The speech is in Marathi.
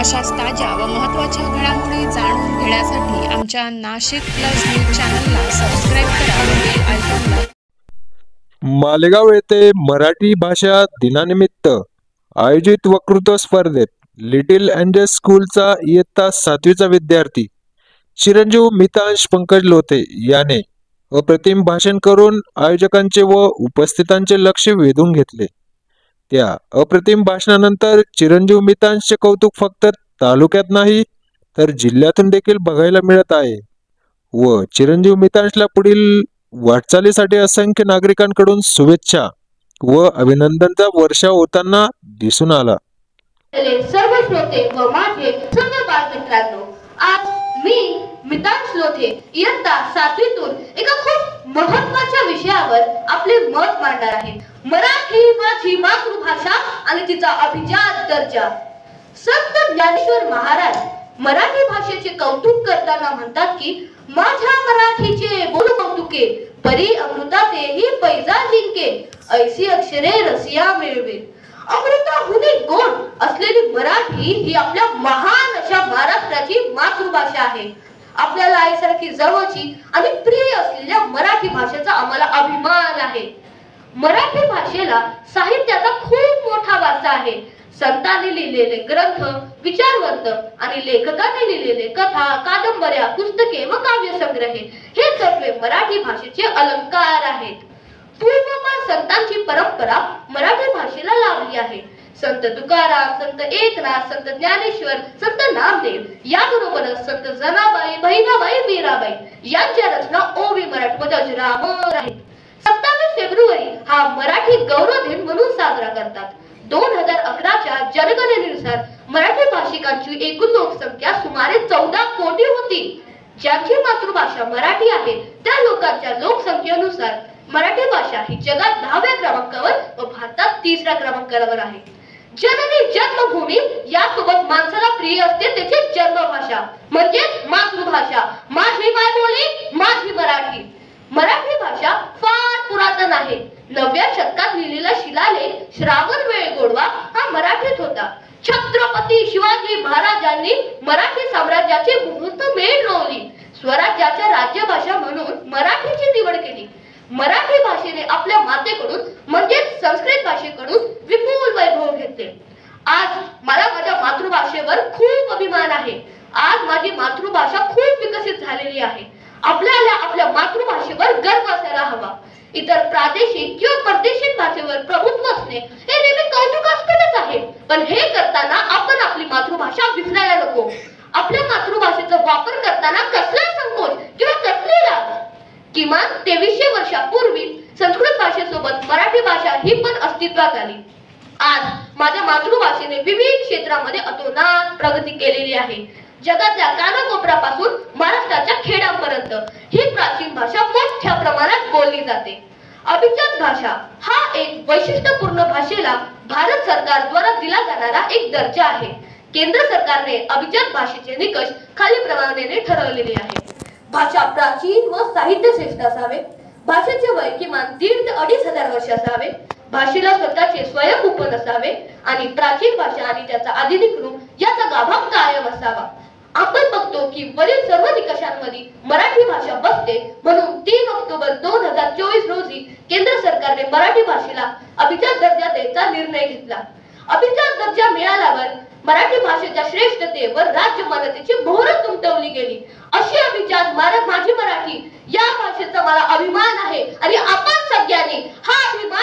अशाच ताज्या व महत्त्वाच्या घडामोडी जाणून घेण्यासाठी आमच्या नाशिक प्लस न्यूज चॅनलला सबस्क्राईब करा व बेल आयकॉनला. मालेगाव येथे मराठी भाषा दिनानिमित्त आयोजित वक्तृत्व स्पर्धेत लिटिल एंजल्स स्कूलचा इयत्ता 7वीचा विद्यार्थी चिरंजीव मितांश पंकज लोथे याने अप्रतिम भाषण करून आयोजकांचे व उपस्थितांचे लक्ष वेधून घेतले. त्या अप्रतिम भाषणानंतर चिरंजीव मितांशचे कौतुक फक्त तालुक्यात नाही तर जिल्ह्यातून देखील बघायला मिळत आहे व चिरंजीव मितांशला पुढील वाटचालीसाठी असंख्य नागरिकांकडून शुभेच्छा व अभिनंदनचा वर्षाव होताना दिसून आला. सर्व श्रोते व माझे सर्व बालमित्रांनो, आज मी मितांश लोथे इयत्ता 7वीतून एका खूप महत्त्वाच्या विषयावर आपले मत मांडणार आहे. मराठी माझी मातृभाषा आणि तिचा अभिजात दर्जा. संत ज्ञानेश्वर महाराज मराठी भाषेचे कौतुक करताना म्हणतात की माझ्या मराठीचे बोलू कौतुके, परी अमृतातेही पैजा जिंके, ऐसी अक्षरे रसिया मिळवे. अमृताहुनी गोड असलेली मराठी ही आपल्या महान अशा महाराष्ट्राची मातृभाषा आहे. आपल्याला आईसारखी जवळची आणि प्रिय असलेल्या मराठी भाषेचा आम्हाला अभिमान आहे. मराठी भाषेला साहित्याचा खूप मोठा वारसा आहे. संतांनी लिहिलेले ग्रंथ, विचारवंत आणि लेखकांनी लिहिलेले कथा, कादंबऱ्या, पुस्तके व काव्यसंग्रहे हे सर्व मराठी भाषेचे अलंकार आहेत. पूर्वकाळ संतांची परंपरा मराठी भाषेला लाभली आहे. संत तुकाराम, संत एकनाथ, संत ज्ञानेश्वर, संत नामदेव याबरोबरच संत जनाबाई, बहिणाबाई, मीराबाई यांच्या रचना ओवी मराठीमध्ये अजरामर आहेत. 27 फेब्रुवारी हा मराठी गौरव दिन म्हणून साजरा करतात. 2011च्या जनगणनेनुसार मराठी भाषिकांची एकूण लोकसंख्या सुमारे 14 कोटी होती. ज्यांची मातृभाषा मराठी आहे त्या लोकांच्या लोकसंख्येनुसार मराठी भाषा ही जगात 10व्या क्रमांकावर व भारतात 3ऱ्या क्रमांकावर आहे. जननी जन्मभूमी यासोबत माणसाला प्रिय असते त्याची जन्मभाषा म्हणजेच मातृभाषा. माझी मायबोली माझी मराठी. मराठी भाषा फार पुरातन आहे. 9व्या शतकात लिहिलेला शिलालेख श्रावण वेळ गोडवा हा मराठीत होता. छत्रपती शिवाजी महाराजांनी मराठी साम्राज्याची मुहूर्तमेढ रोवली. स्वराज्याच्या राज्यभाषा म्हणून मराठीची निवड केली. मराठी भाषेने आपल्या मातेकडून म्हणजेच संस्कृत भाषेकडून विपुल वैभव घेतले. आज मला माझ्या मातृभाषेवर खूप अभिमान आहे. आज माझी मातृभाषा खूप विकसित झालेली आहे. आपल्याला आपल्या मातृभाषेवर गर्व असायला हवा. इतर प्रादेशिक किंवा परदेशी भाषेवर प्रभुत्व असणे हे नेहमी कौतुकास्पदच आहे. पण हे करताना आपण आपली मातृभाषा विसरायला नको. आपल्या मातृभाषेचा वापर करताना कसला संकोच किंवा कसली लाज. किमान 2300 वर्षापूर्वी संस्कृत भाषेसोबत मराठी भाषा ही पण अस्तित्वात आली. आज माझ्या मातृभाषेने विविध क्षेत्रामध्ये अतोनात प्रगती केलेली आहे. जगातल्या कानाकोपऱ्यापासून महाराष्ट्राच्या खेड्यांपर्यंत ही प्राचीन भाषा मोठ्या प्रमाणात बोलली जाते. अभिजात भाषा हा एक वैशिष्ट्यपूर्ण भाषेला भारत सरकारद्वारा दिला जाणारा एक दर्जा आहे. केंद्र सरकारने अभिजात भाषेचे निकष खालीलप्रमाणे ठरवलेले आहेत. भाषा प्राचीन व साहित्य श्रेष्ठ असावे. भाषेचे वय किमान 1.5 ते 2.5 हजार वर्ष असावे. भाषेला स्वतःचे स्वयंभूपण असावे आणि प्राचीन भाषा आणि त्याचा आधुनिक रूप याचा गाभा कायम असावा. आपण बघतो की वरील सर्व निकषांमध्ये मराठी भाषा बसते. म्हणून 3 ऑक्टोबर 2024 रोजी केंद्र सरकारने मराठी भाषेला अभिजात दर्जा द्यायचा निर्णय घेतला. अभिजात दर्जा मिळाल्यावर मराठी भाषेच्या श्रेष्ठतेवर राज्यमान्यतेची मोहर उमटवली गेली. अशी अभिजात माझी मराठी या भाषेचा मला अभिमान आहे आणि आपण सगळ्यांनी हा अभिमान